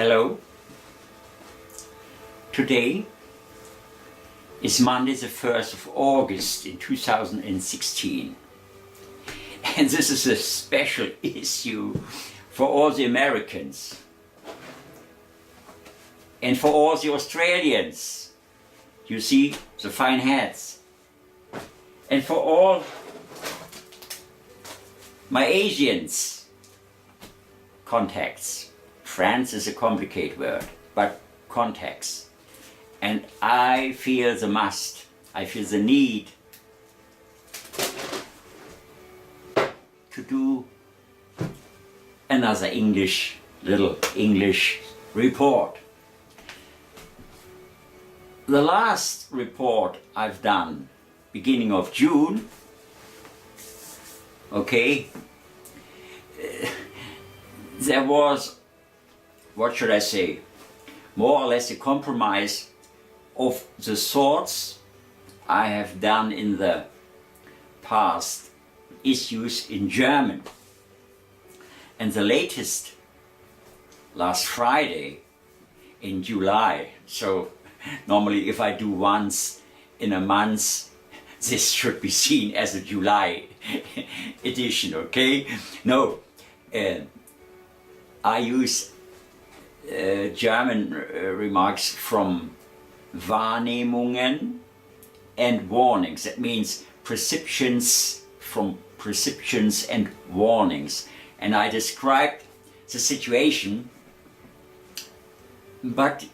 Hello. Today is Monday the 1st of August in 2016. And this is a special issue for all the Americans and for all the Australians. You see the fine hats. And for all my Asians contacts. France is a complicated word, but contacts. And I feel the must, I feel the need to do another little English report. The last report I've done, beginning of June, okay, there was, what should I say, more or less a compromise of the sorts I have done in the past issues in German. And the latest, last Friday in July, so normally if I do once in a month, this should be seen as a July edition, okay? No, I use German remarks from Wahrnehmungen and warnings. That means perceptions from perceptions and warnings. And I described the situation, but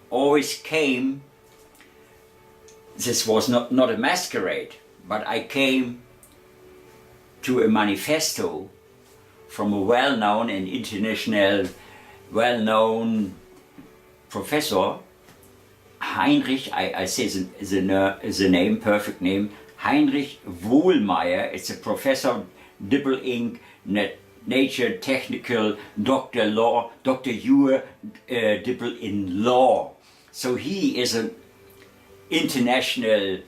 always came, this was not a masquerade, but I came to a manifesto from a well-known and international well-known professor, Heinrich, I say the name, perfect name, Heinrich Wohlmeyer. It's a professor, Dibble Inc., Nature Technical, Dr. Law, Dr. Jure, Dibble in Law. So he is an international,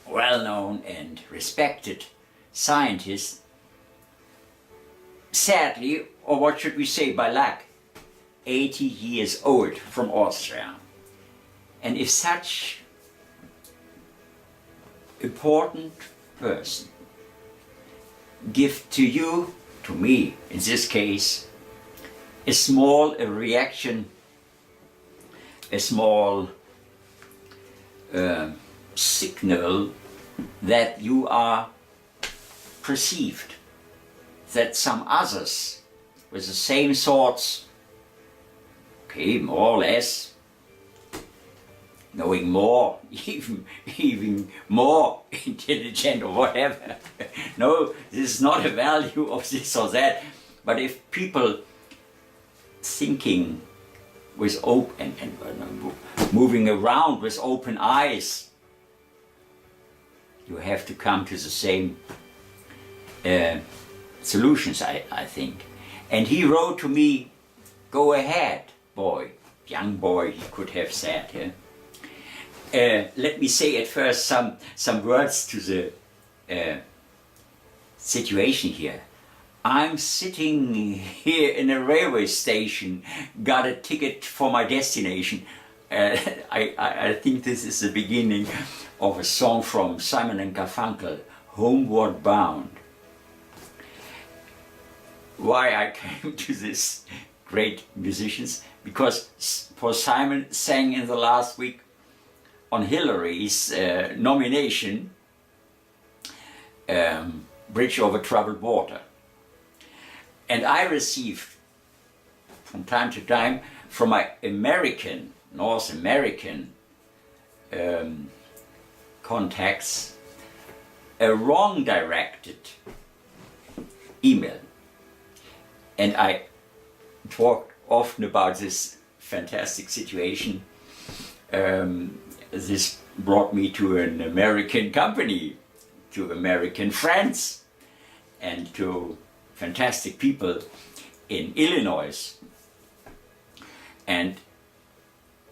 well-known and respected scientist. Sadly, or what should we say, by luck, 80 years old, from Austria. And if such important person give to you, to me in this case, a small reaction, a small signal that you are perceived, that some others with the same thoughts, okay, more or less, knowing more, even more intelligent or whatever. No, this is not a value of this or that. But if people thinking with open and moving around with open eyes, you have to come to the same solutions, I think. And he wrote to me, go ahead, boy, young boy, he could have said. Yeah? Let me say at first some words to the situation here. I'm sitting here in a railway station, got a ticket for my destination. I think this is the beginning of a song from Simon and Garfunkel, Homeward Bound. Why I came to this great musicians? Because Paul Simon sang in the last week on Hillary's nomination, Bridge Over Troubled Water. And I received from time to time from my North American contacts a wrong directed email. And I talk often about this fantastic situation. This brought me to an American company, to American friends, and to fantastic people in Illinois. And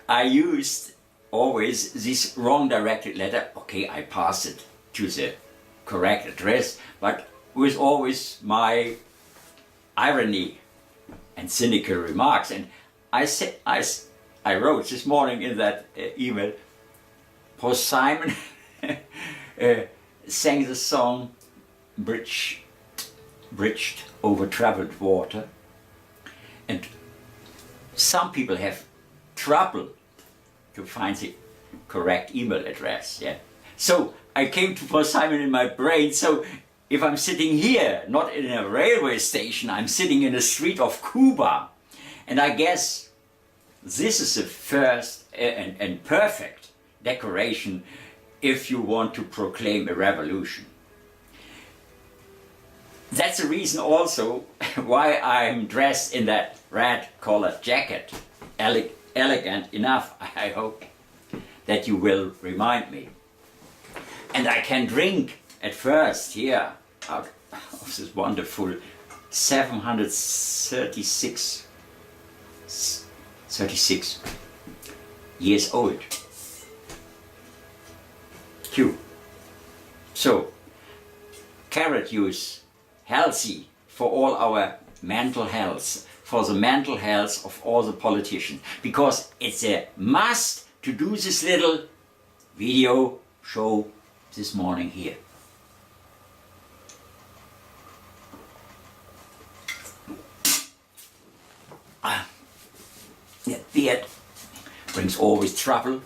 I used always this wrong directed letter. Okay, I passed it to the correct address, but with always my irony and cynical remarks. And I wrote this morning in that email, Paul Simon sang the song Bridged Over Troubled Water, and some people have trouble to find the correct email address. Yeah. So I came to Paul Simon in my brain. So if I'm sitting here, not in a railway station, I'm sitting in the street of Cuba, and I guess this is the first and perfect decoration if you want to proclaim a revolution. That's the reason also why I'm dressed in that red collared jacket. Elegant enough, I hope, that you will remind me. And I can drink at first here out of this wonderful 736 years old cube. So, carrot juice, healthy for all our mental health, for the mental health of all the politicians, because it's a must to do this little video show this morning here. That beard brings always trouble.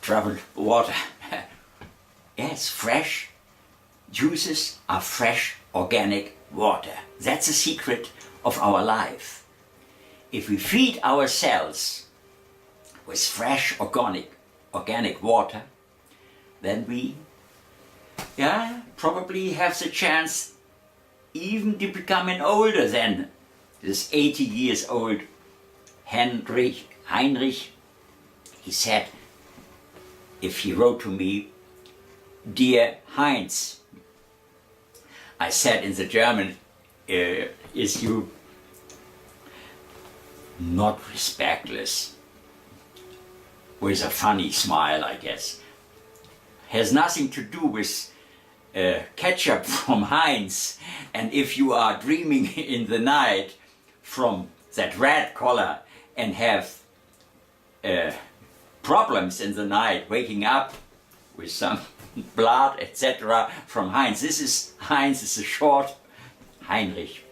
Troubled water. Yes, fresh juices are fresh organic water. That's the secret of our life. If we feed ourselves with fresh organic water, then we probably have the chance even to becoming older than this 80 years old Heinrich. He said, if he wrote to me, "Dear Heinz," I said in the German, is you not respectless? With a funny smile, I guess. Has nothing to do with ketchup from Heinz. And if you are dreaming in the night from that red color and have problems in the night, waking up with some blood, etc. from Heinz. Heinz is a short Heinrich.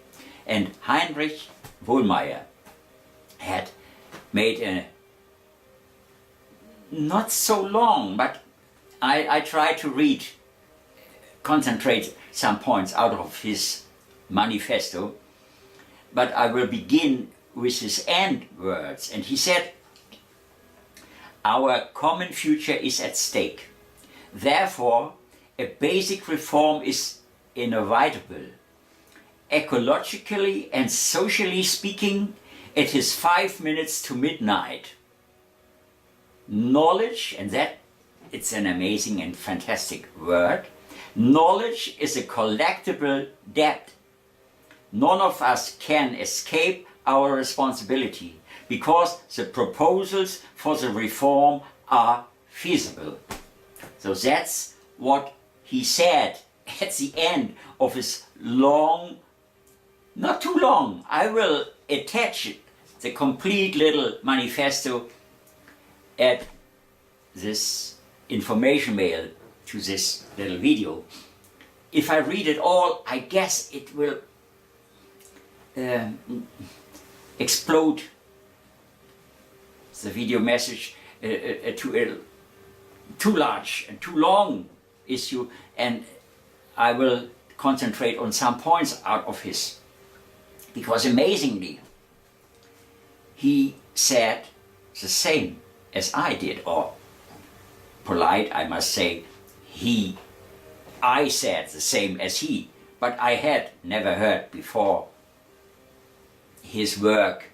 And Heinrich Wohlmeyer had made a not so long, but I try to concentrate some points out of his manifesto, but I will begin with his end words. And he said, "Our common future is at stake. Therefore, a basic reform is inevitable. Ecologically and socially speaking, it is 5 minutes to midnight. Knowledge," and that it's an amazing and fantastic word, "knowledge is a collectible debt. None of us can escape our responsibility because the proposals for the reform are feasible." So that's what he said at the end of his long, not too long, I will attach the complete little manifesto at this information mail to this little video. If I read it all, I guess it will explode the video message to a too large and too long issue, and I will concentrate on some points out of his, because amazingly he said the same as I did, or polite I must say, I said the same as he, but I had never heard before his work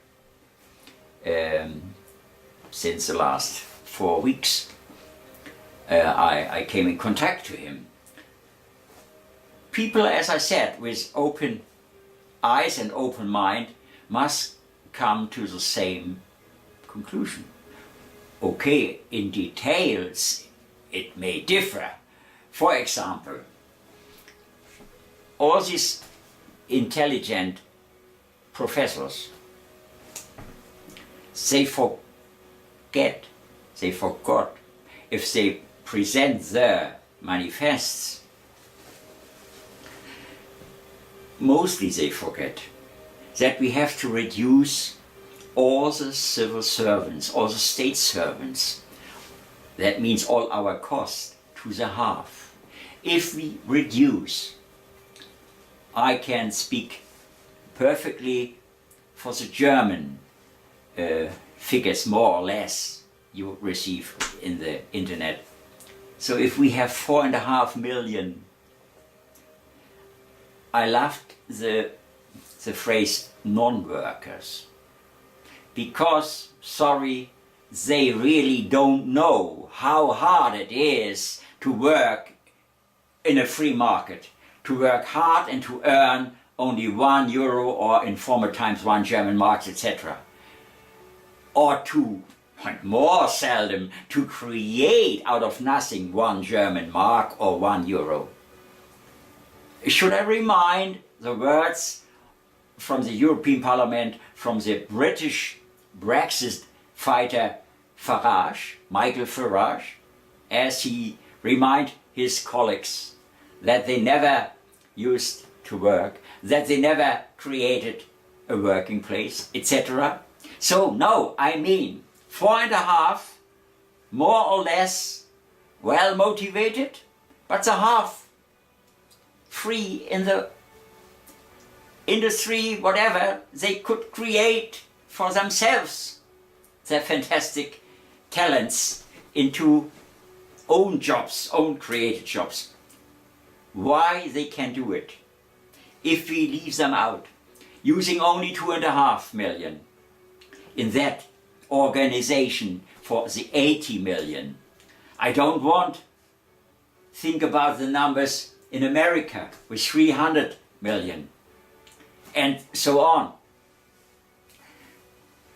since the last 4 weeks. I came in contact to him. People, as I said, with open eyes and open mind must come to the same conclusion. Okay, in details it may differ. For example, all these intelligent professors they forgot, if they present their manifests, mostly they forget that we have to reduce all the civil servants, all the state servants, that means all our costs, to the half. If we reduce, I can speak perfectly for the German figures, more or less, you receive in the internet. So if we have 4.5 million, I loved the phrase non-workers, because, sorry, they really don't know how hard it is to work in a free market, to work hard and to earn only €1 or in former times 1 German mark, etc. Or to, more seldom, to create out of nothing 1 German mark or €1. Should I remind the words from the European Parliament, from the British Brexit fighter Farage, Michael Farage, as he reminded his colleagues that they never used to work, that they never created a working place, etc. So no, I mean 4.5, more or less well motivated, but the half free in the industry, whatever, they could create for themselves their fantastic talents into own jobs, own created jobs. Why they can do it? If we leave them out, using only 2.5 million in that organization for the 80 million. I don't want think about the numbers in America with 300 million and so on.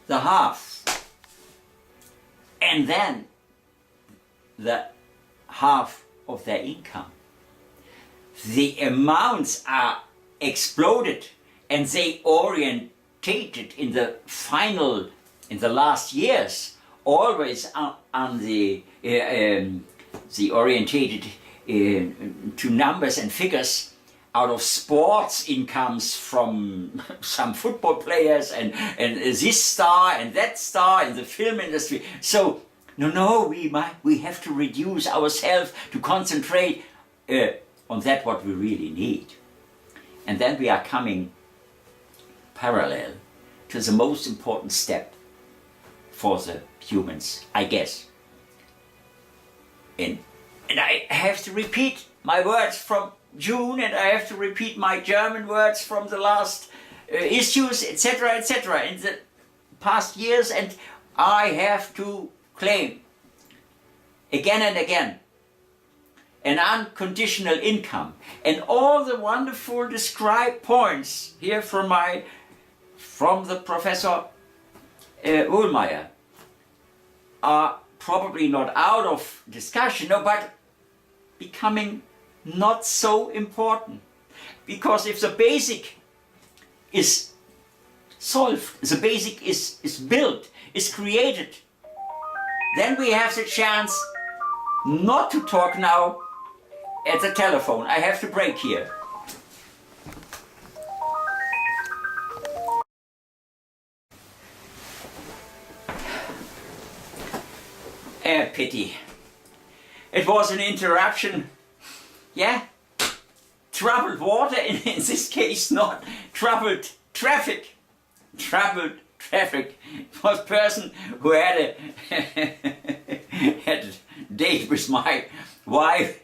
The half. And then the half of their income. The amounts are exploded and they orientated in the final, in the last years, always on the orientated to numbers and figures out of sports incomes from some football players and this star and that star in the film industry. So no, we have to reduce ourselves to concentrate on that what we really need. And then we are coming parallel to the most important step for the humans, I guess. And I have to repeat my words from June, and I have to repeat my German words from the last issues, etc., etc., in the past years, and I have to claim again and again an unconditional income, and all the wonderful described points here from the Professor Wohlmeyer are probably not out of discussion, no, but becoming not so important. Because if the basic is solved, the basic is built, is created, then we have the chance not to talk now at the telephone. I have to break here. Pity. It was an interruption. Yeah? Troubled water in this case, not troubled traffic. Troubled traffic was a person who had a date with my wife,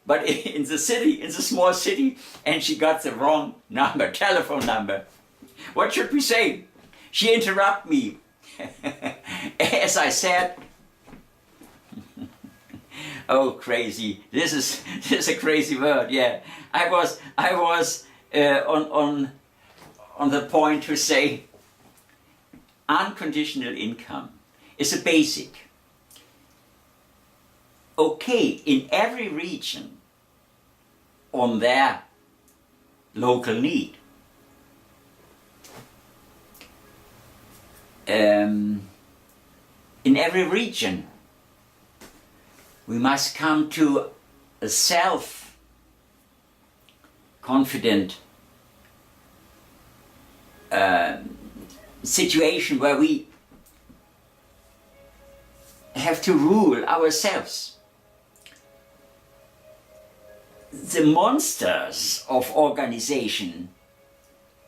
but in the city, in the small city, and she got the wrong number, telephone number. What should we say? She interrupted me. As I said, oh, crazy! This is a crazy word. Yeah, I was on the point to say, unconditional income is a basic. Okay, in every region, on their local need. in every region. We must come to a self-confident situation where we have to rule ourselves. The monsters of organization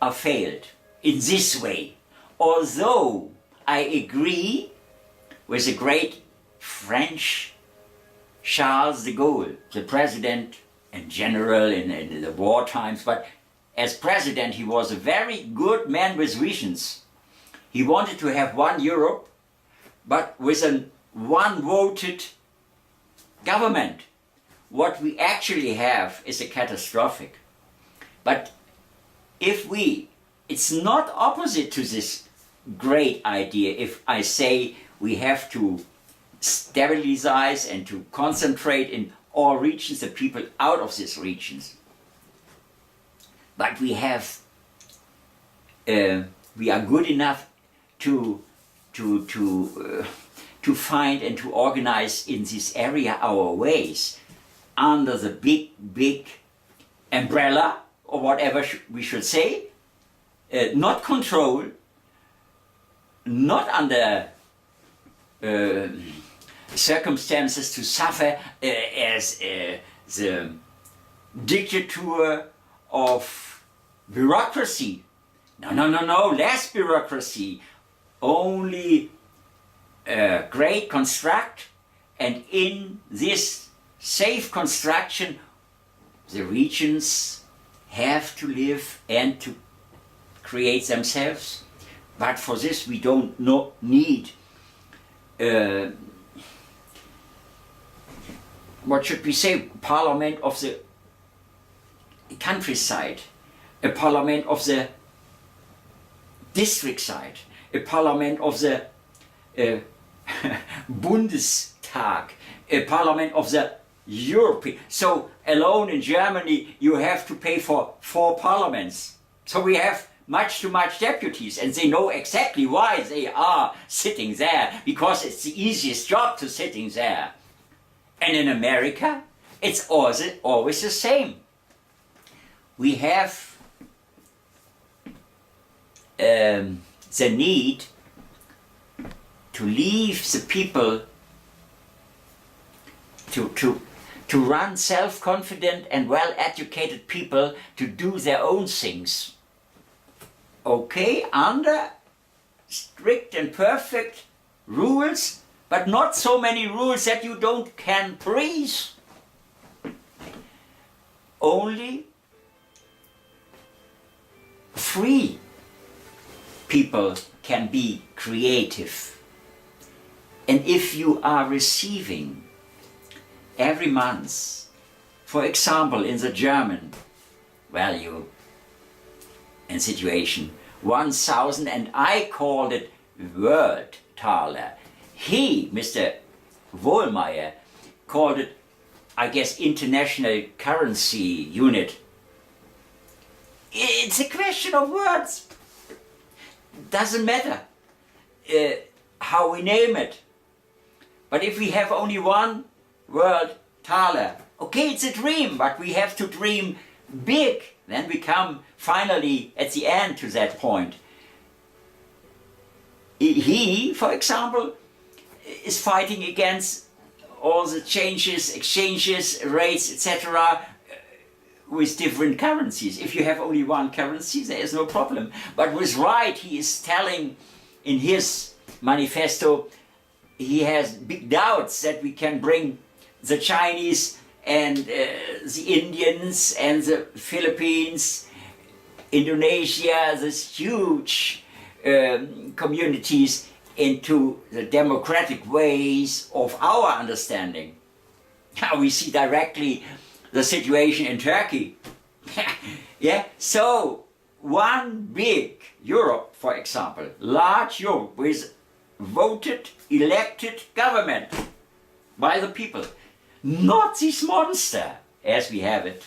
are failed in this way. Although I agree with the great French Charles de Gaulle, the president and general in the war times, but as president he was a very good man with visions. He wanted to have one Europe, but with a one-voted government. What we actually have is a catastrophic. But if it's not opposite to this great idea if I say we have to stabilize and to concentrate in all regions, the people out of these regions. But we are good enough to find and to organize in this area our ways under the big umbrella, or whatever we should say, not control, not under circumstances to suffer as the dictator of bureaucracy. No, less bureaucracy, only great construct, and in this safe construction the regions have to live and to create themselves. But for this we don't need what should we say, parliament of the countryside, a parliament of the district side, a parliament of the Bundestag, a parliament of the European. So alone in Germany you have to pay for 4 parliaments. So we have much too much deputies, and they know exactly why they are sitting there, because it's the easiest job to sitting there. And in America it's always the same. We have the need to leave the people to run self-confident and well-educated people to do their own things. Okay, under strict and perfect rules, but not so many rules that you can breathe. Only free people can be creative. And if you are receiving every month, for example in the German value and situation, 1,000, and I called it World Thaler. He, Mr. Wohlmeyer, called it, I guess, International Currency Unit. It's a question of words. Doesn't matter how we name it. But if we have only one World Thaler, okay, it's a dream, but we have to dream big. Then we come finally at the end to that point. He, for example, is fighting against all the changes, exchanges, rates, etc. With different currencies. If you have only one currency, there is no problem. But with right, he is telling in his manifesto, he has big doubts that we can bring the Chinese and the Indians and the Philippines, Indonesia, these huge communities into the democratic ways of our understanding. Now we see directly the situation in Turkey. Yeah, so one big Europe, for example, large Europe with voted, elected government by the people, not this monster as we have it.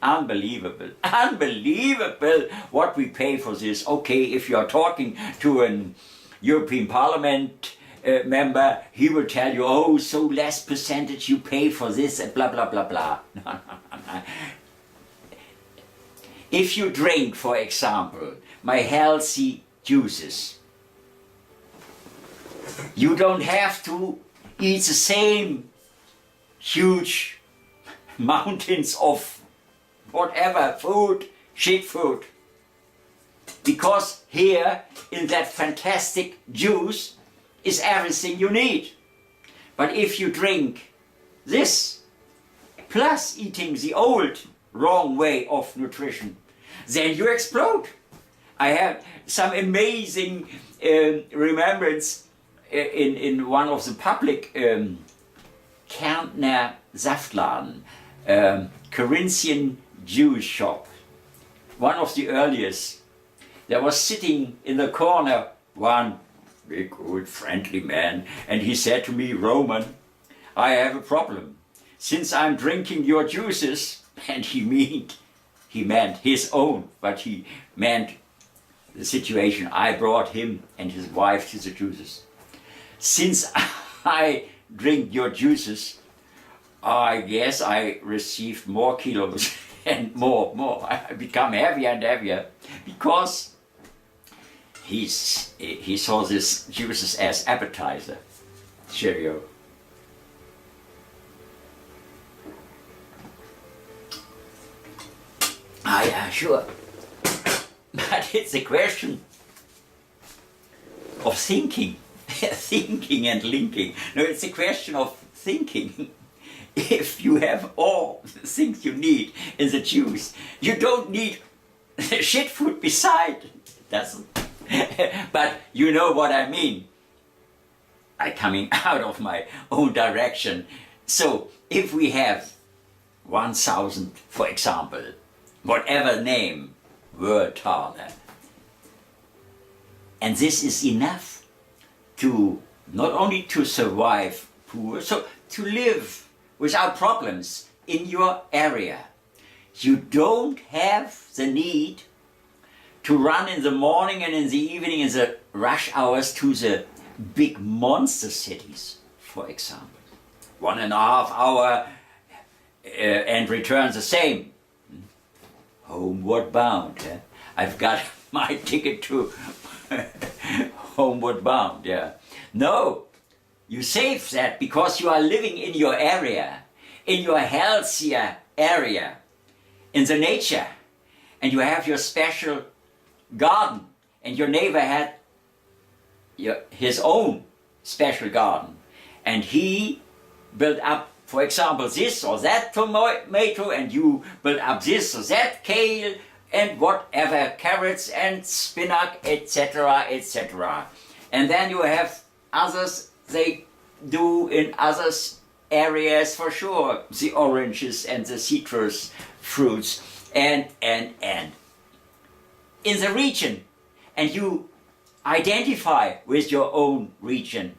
Unbelievable, unbelievable what we pay for this. Okay, if you are talking to an European Parliament member, he will tell you, oh, so less percentage you pay for this and blah, blah, blah, blah. No, no, no, no. If you drink, for example, my healthy juices, you don't have to eat the same huge mountains of whatever food, shit food. Because here in that fantastic juice is everything you need. But if you drink this plus eating the old wrong way of nutrition, then you explode. I have some amazing remembrance in one of the public Kärntner Saftladen, Corinthian Jewish shop, one of the earliest. There was sitting in the corner one big, old, friendly man, and he said to me, Roman, I have a problem. Since I'm drinking your juices, and he meant his own, but he meant the situation. I brought him and his wife to the juices. Since I drink your juices, I guess I received more kilos and more. I become heavier and heavier because he saw this juices as appetizer. Cheerio. Ah, yeah, sure. But it's a question of thinking. Thinking and linking. No, it's a question of thinking. If you have all the things you need in the juice, you don't need shit food beside. It doesn't. But you know what I mean. I'm coming out of my own direction. So if we have 1,000, for example, whatever name, word taler, and this is enough to not only to survive poor, so to live without problems in your area. You don't have the need to run in the morning and in the evening in the rush hours to the big monster cities, for example. 1.5 hour and return the same. Homeward bound. Yeah? I've got my ticket to homeward bound. Yeah. No, you save that because you are living in your area, in your healthier area, in the nature, and you have your special garden, and your neighbor had his own special garden, and he built up, for example, this or that tomato, and you built up this or that kale, and whatever, carrots and spinach, etc., etc. And then you have others, they do in other areas for sure, the oranges and the citrus fruits, and in the region, and you identify with your own region.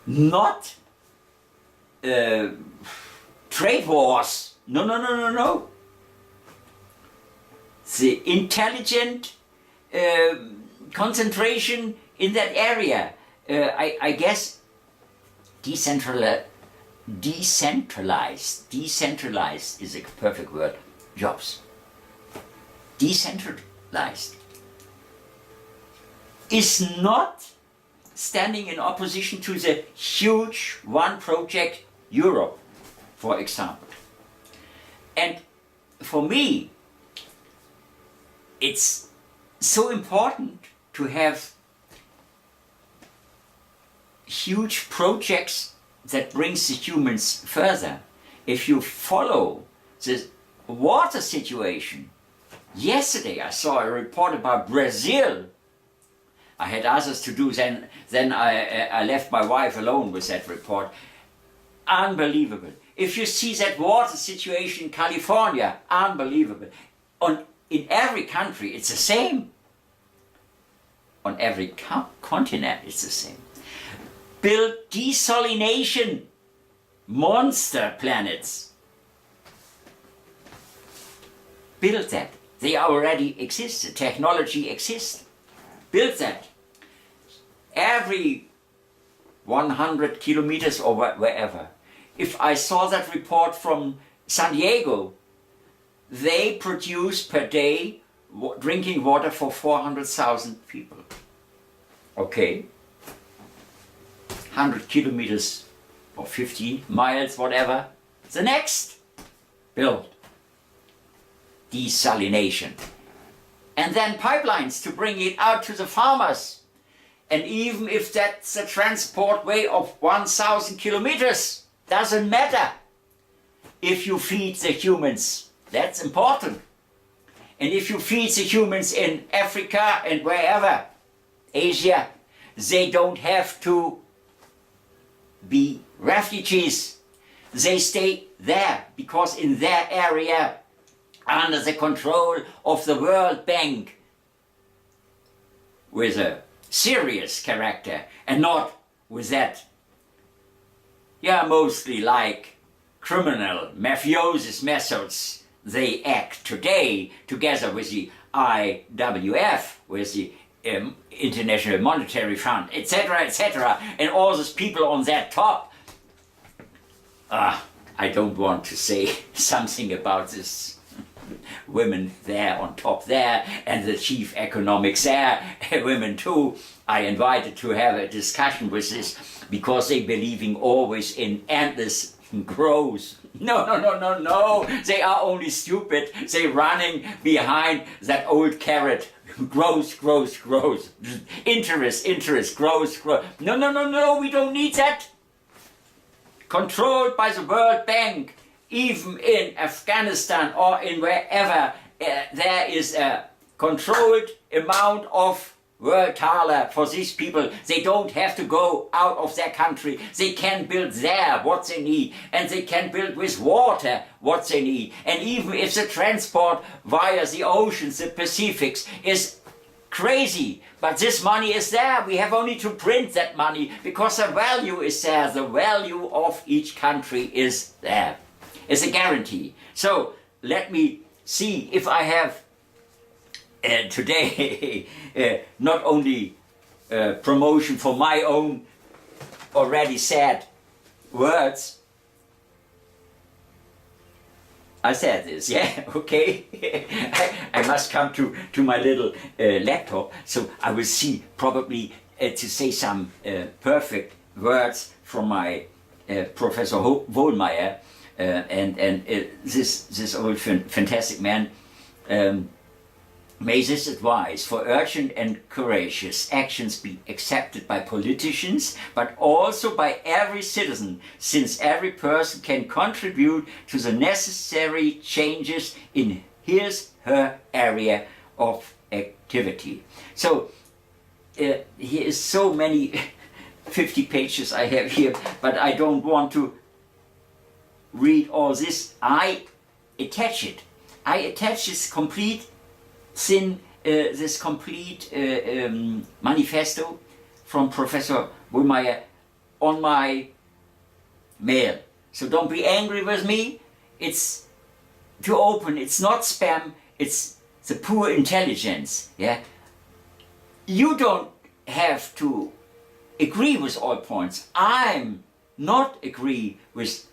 Not trade wars. No. The intelligent concentration in that area. I guess decentralized is a perfect word. Jobs. Decentralized is not standing in opposition to the huge one project Europe, for example. And for me, it's so important to have huge projects that brings the humans further. If you follow the water situation, yesterday I saw a report about Brazil. I had others to do, then I left my wife alone with that report. Unbelievable. If you see that water situation in California, unbelievable. In every country it's the same. On every continent it's the same. Build desalination monster planets. Build that. They already exist. The technology exists. Build that. every 100 kilometers or wherever. If I saw that report from San Diego, they produce per day drinking water for 400,000 people. Okay, 100 kilometers or 50 miles, whatever. The next, build desalination. And then pipelines to bring it out to the farmers. And even if that's a transport way of 1,000 kilometers, doesn't matter. If you feed the humans, that's important. And if you feed the humans in Africa and wherever, Asia, they don't have to be refugees. They stay there because in their area, under the control of the World Bank, with a serious character and not with that, mostly like criminal, mafiosis methods they act today together with the IWF, with the International Monetary Fund, etc., and all those people on that top. I don't want to say something about this women there on top there and the chief economics there, women too. I invited to have a discussion with this because they believing always in endless growth. No. They are only stupid. They running behind that old carrot. Growth. Interest, growth. No, we don't need that. Controlled by the World Bank, even in Afghanistan or in wherever, there is a controlled amount of world thaler for these people. They don't have to go out of their country. They can build there what they need, and they can build with water what they need. And even if the transport via the oceans, the Pacifics, is crazy, but this money is there. We have only to print that money because the value is there. The value of each country is there. It's a guarantee. So let me see if I have today not only promotion for my own already said words. I said this, yeah, okay. I must come to my little laptop, so I will see probably to say some perfect words from my Professor Wohlmeyer, and this old fantastic man. May this advice for urgent and courageous actions be accepted by politicians, but also by every citizen, since every person can contribute to the necessary changes in her area of activity. So, here is so many 50 pages I have here, but I don't want to read all this. I attach it. I attach this complete manifesto from Professor Wohlmeyer on my mail. So don't be angry with me. It's too open. It's not spam. It's the pure intelligence. Yeah. You don't have to agree with all points. I'm not agree with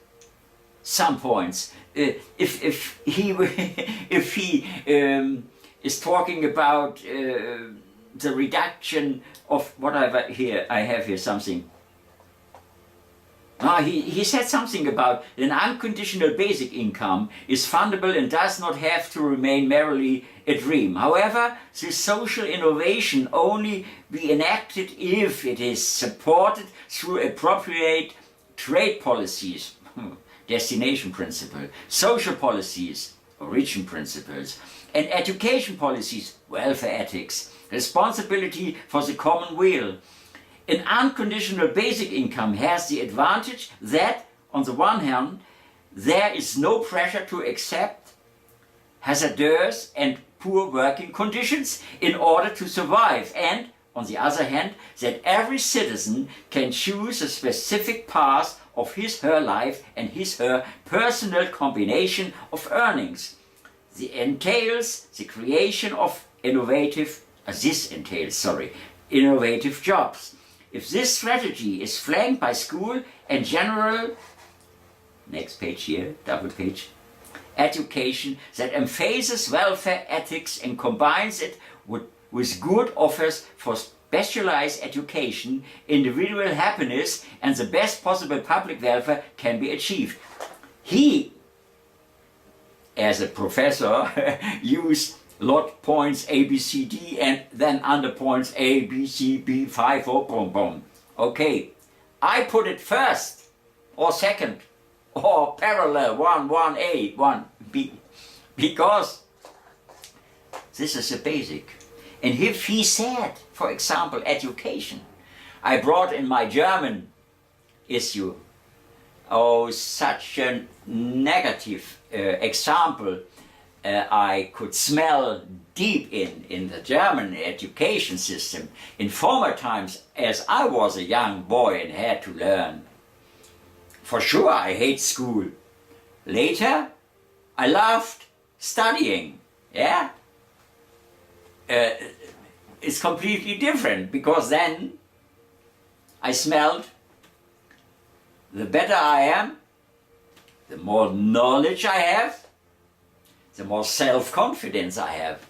some points. If he is talking about the reduction of whatever here, I have here something. He said something about an unconditional basic income is fundable and does not have to remain merely a dream. However, this social innovation only be enacted if it is supported through appropriate trade policies, destination principle, social policies, origin principles, and education policies, welfare ethics, responsibility for the common weal. An unconditional basic income has the advantage that, on the one hand, there is no pressure to accept hazardous and poor working conditions in order to survive, and, on the other hand, that every citizen can choose a specific path of his/her life and his/her personal combination of earnings. This entails the creation of innovative jobs. if this strategy is flanked by school and general, next page here, double page, education that emphasizes welfare ethics and combines it with good offers for specialized education, individual happiness and the best possible public welfare can be achieved. He, as a professor, used lot points A, B, C, D and then under points A, B, C, B, 5, oh, boom, boom. Okay, I put it first or second or parallel, 1A, 1B, because this is a basic. And if he said, for example, education, I brought in my German issue, oh, such a negative example I could smell deep in the German education system. In former times, as I was a young boy and had to learn, for sure I hate school. Later, I loved studying, yeah? It's completely different, because then I smelled the better I am, the more knowledge I have, the more self-confidence I have.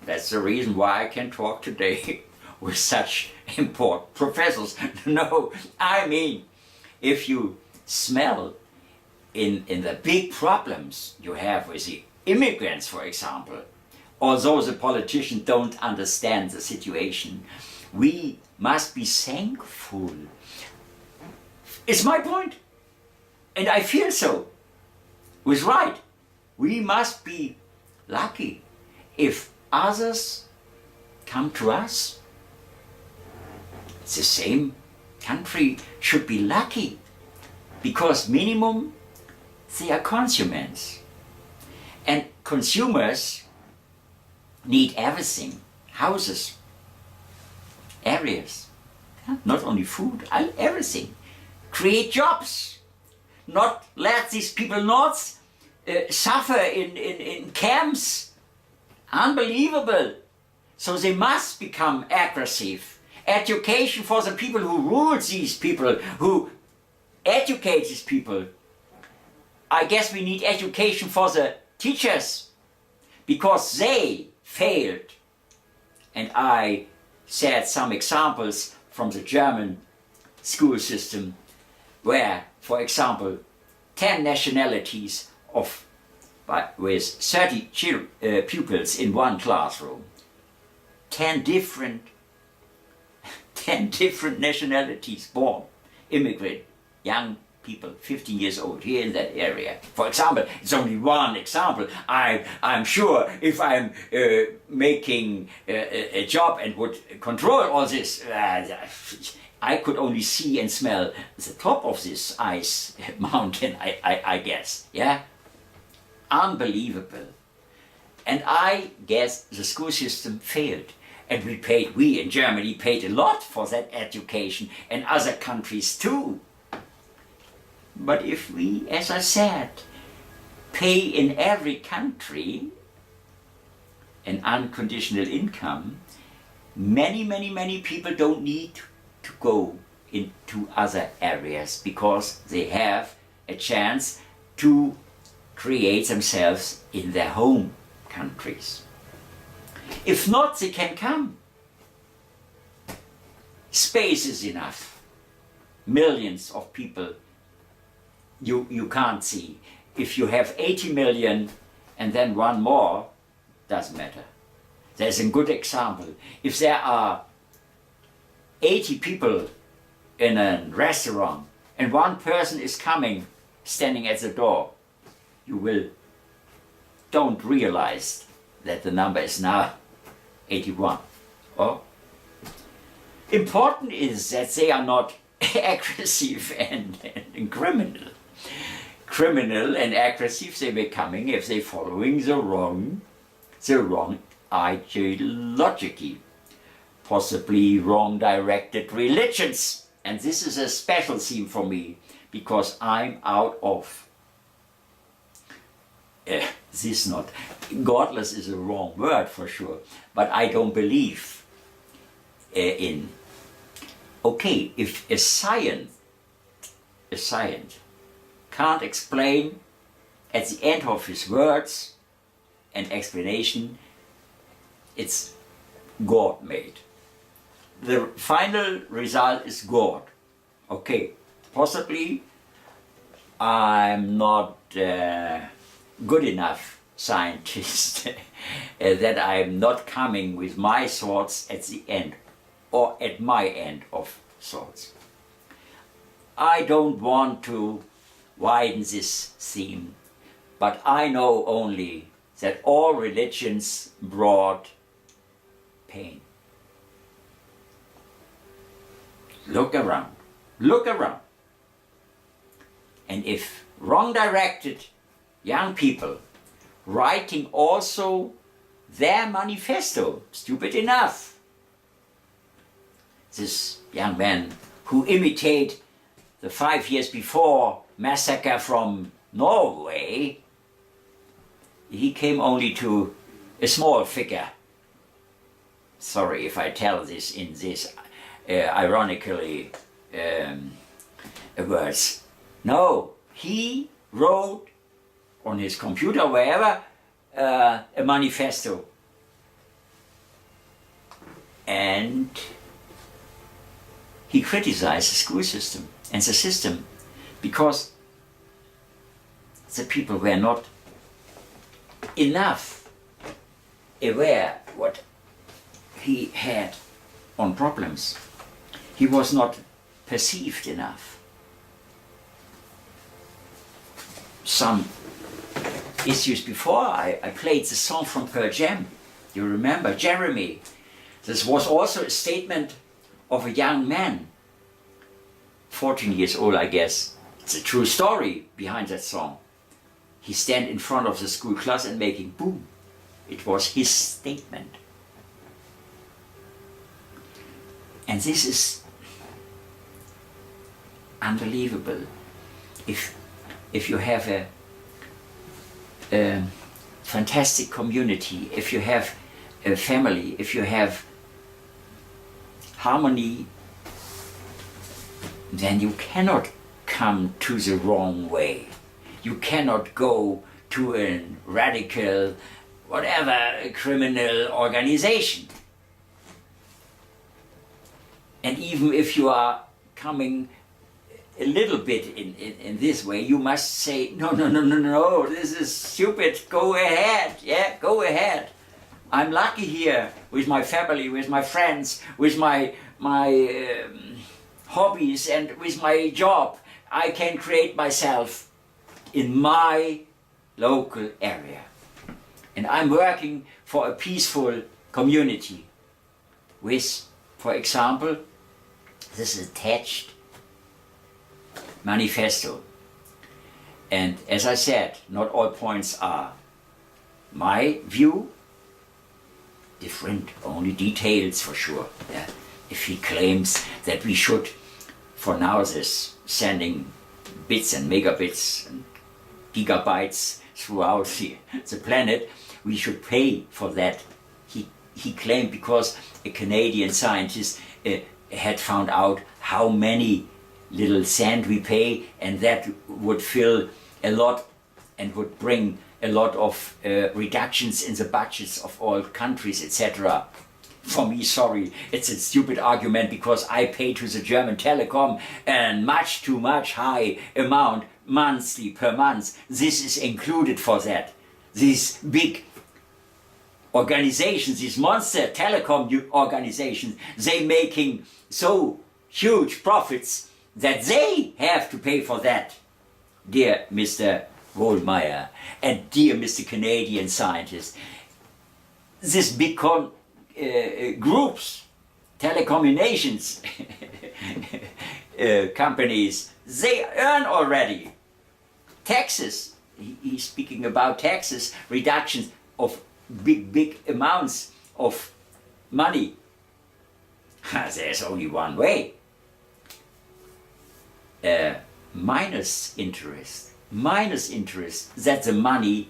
That's the reason why I can talk today with such important professors. No, I mean, if you smell in the big problems you have with the immigrants, for example, although the politicians don't understand the situation, we must be thankful. It's my point, and I feel so. It's right. We must be lucky if others come to us. It's the same. Country should be lucky, because minimum they are consumers, and consumers need everything: houses, areas, not only food, everything. Create jobs, not let these people not suffer in camps. Unbelievable. So they must become aggressive. Education for the people who rule these people, who educate these people. I guess we need education for the teachers, because they failed. And I said some examples from the German school system where, for example, 10 nationalities with 30 pupils in one classroom. 10 different nationalities born, immigrant, young people, 15 years old, here in that area. For example, it's only one example. I'm sure if I'm making a job and would control all this, I could only see and smell the top of this ice mountain, I guess, yeah? Unbelievable. And I guess the school system failed. And we in Germany paid a lot for that education, and other countries too. But if we, as I said, pay in every country an unconditional income, many people don't need to go into other areas, because they have a chance to create themselves in their home countries. If not, they can come. Space is enough. Millions of people you can't see. If you have 80 million and then one more, doesn't matter. There's a good example. If there are 80 people in a restaurant and one person is coming, standing at the door, you don't realize that the number is now 81. Oh. Important is that they are not aggressive and criminal. Criminal and aggressive they becoming if they following the wrong ideology, possibly wrong directed religions. And this is a special theme for me, because I'm out of this not, godless is a wrong word for sure, but I don't believe in Okay, if a science can't explain at the end of his words and explanation, it's God made. The final result is God. Okay, possibly I'm not good enough scientist that I'm not coming with my thoughts at the end or at my end of thoughts. I don't want to widen this theme, but I know only that all religions brought pain. Look around, look around. And if wrong-directed young people writing also their manifesto, stupid enough, this young man who imitate the 5 years before massacre from Norway, he came only to a small figure. Sorry if I tell this in this ironically words. No, he wrote on his computer, wherever, a manifesto. And he criticized the school system and the system because the people were not enough aware what he had on problems. He was not perceived enough. Some issues before, I played the song from Pearl Jam. You remember, Jeremy. This was also a statement of a young man, 14 years old, I guess. It's a true story behind that song. He stand in front of the school class and making boom. It was his statement. And this is unbelievable. If you have a fantastic community, if you have a family, if you have harmony, then you cannot come to the wrong way. You cannot go to a radical, whatever, criminal organization. And even if you are coming a little bit in this way, you must say, no, this is stupid, go ahead, yeah, go ahead. I'm lucky here with my family, with my friends, with my hobbies and with my job. I can create myself in my local area. And I'm working for a peaceful community with, for example, this attached manifesto. And as I said, not all points are my view, different, only details for sure. Yeah. If he claims that we should, for now, this sending bits and megabits and gigabytes throughout the planet, we should pay for that. He claimed because a Canadian scientist had found out how many little cent we pay, and that would fill a lot and would bring a lot of reductions in the budgets of all countries, etc. For me, sorry, it's a stupid argument because I pay to the German Telecom and much too much high amount monthly per month. This is included for that. These big organizations, these monster telecom organizations, they making so huge profits that they have to pay for that, dear Mr. Wohlmeyer and dear Mr. Canadian scientist. These big groups, telecommunications companies, they earn already taxes. He's speaking about taxes, reductions of big amounts of money. There's only one way. Minus interest, that the money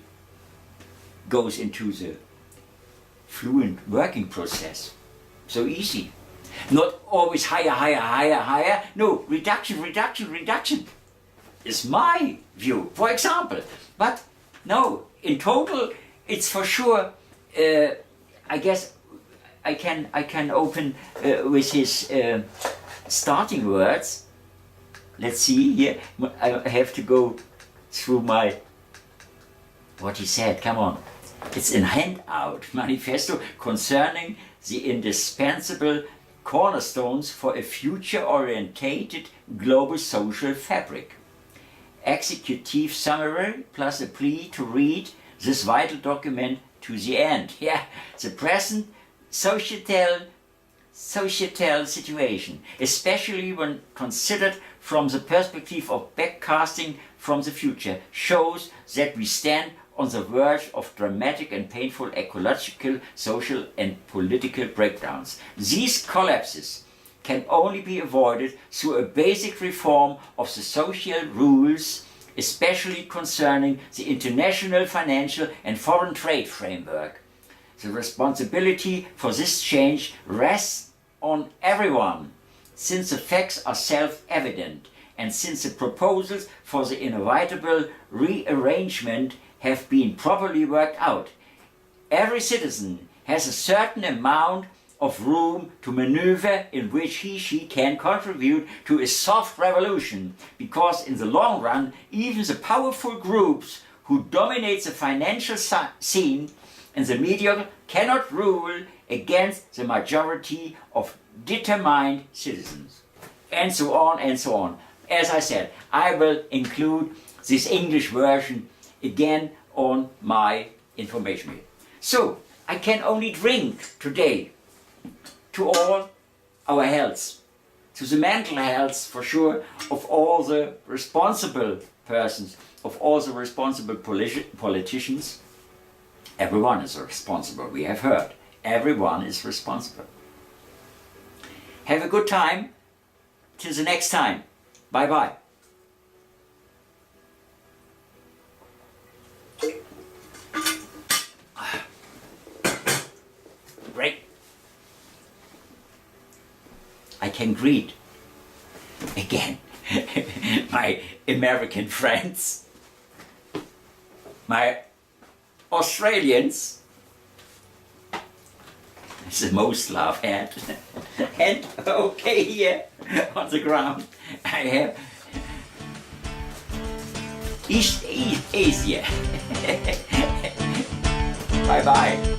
goes into the fluent working process. So easy. Not always higher, higher, higher, higher. No, reduction, reduction, reduction is my view, for example. But no, in total, it's for sure, I guess I can open with his starting words. Let's see here, I have to go through what he said, come on. It's in Handout, Manifesto concerning the indispensable cornerstones for a future-orientated global social fabric. Executive summary plus a plea to read this vital document to the end. Yeah, the present societal situation, especially when considered from the perspective of backcasting from the future, shows that we stand on the verge of dramatic and painful ecological, social and political breakdowns. These collapses can only be avoided through a basic reform of the social rules, especially concerning the international financial and foreign trade framework. The responsibility for this change rests on everyone, since the facts are self-evident and since the proposals for the inevitable rearrangement have been properly worked out. Every citizen has a certain amount of room to maneuver in which she can contribute to a soft revolution, because in the long run, even the powerful groups who dominate the financial scene and the media cannot rule against the majority of determined citizens. And so on and so on. As I said, I will include this English version again on my information here. So, I can only drink today to all our health, to the mental health for sure of all the responsible persons, of all the responsible politicians. Everyone is responsible, we have heard. Everyone is responsible. Have a good time. Till the next time. Bye bye. Break. I can greet again my American friends, my Australians. It's the most love had. And okay, here on the ground I have East Asia. Bye bye.